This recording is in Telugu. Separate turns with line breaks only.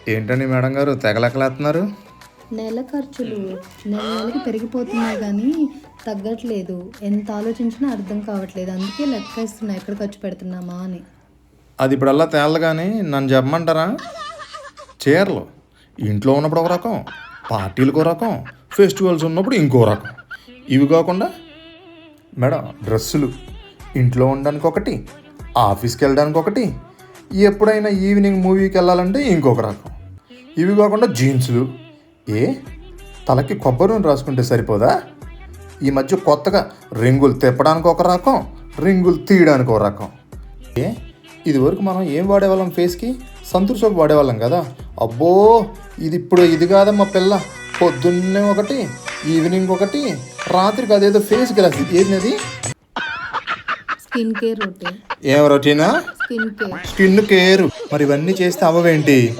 ఏంటండి మేడం గారు తెగలెక్కలేస్తున్నారు?
నెల ఖర్చులు నెలకి పెరిగిపోతున్నాయి కానీ తగ్గట్లేదు. ఎంత ఆలోచించినా అర్థం కావట్లేదు. అందుకే లెక్కేస్తున్నా ఎక్కడ ఖర్చు పెడుతున్నామా అని.
అది ఇప్పుడల్లా తేలదు కానీ నన్ను చెప్పమంటారా? చీరలు ఇంట్లో ఉన్నప్పుడు ఒక రకం, పార్టీలకు ఒక రకం, ఫెస్టివల్స్ ఉన్నప్పుడు ఇంకో రకం. ఇవి కాకుండా మేడం డ్రెస్సులు ఇంట్లో ఉండడానికి ఒకటి, ఆఫీస్కి వెళ్ళడానికి ఒకటి, ఎప్పుడైనా ఈవినింగ్ మూవీకి వెళ్ళాలంటే ఇంకొక రకం. ఇవి కాకుండా జీన్సులు. తలకి కొబ్బరి నూనె రాసుకుంటే సరిపోదా? ఈ మధ్య కొత్తగా రింగులు తిప్పడానికి ఒక రకం, రింగులు తీయడానికి ఒక రకం. ఇదివరకు మనం ఏం వాడేవాళ్ళం? ఫేస్కి సంతూర్ సోప్ వాడేవాళ్ళం కదా. అబ్బో ఇది కాదమ్మా పిల్ల. పొద్దున్నే ఒకటి, ఈవినింగ్ ఒకటి, రాత్రికి అదేదో ఫేస్కి రాసి ఏంది
స్కిన్ కేర్ రొటీన్.
ఏం రొటీనా?
Skin care.
Skin care. మరి ఇవన్నీ చేస్తే అవ్వేంటి?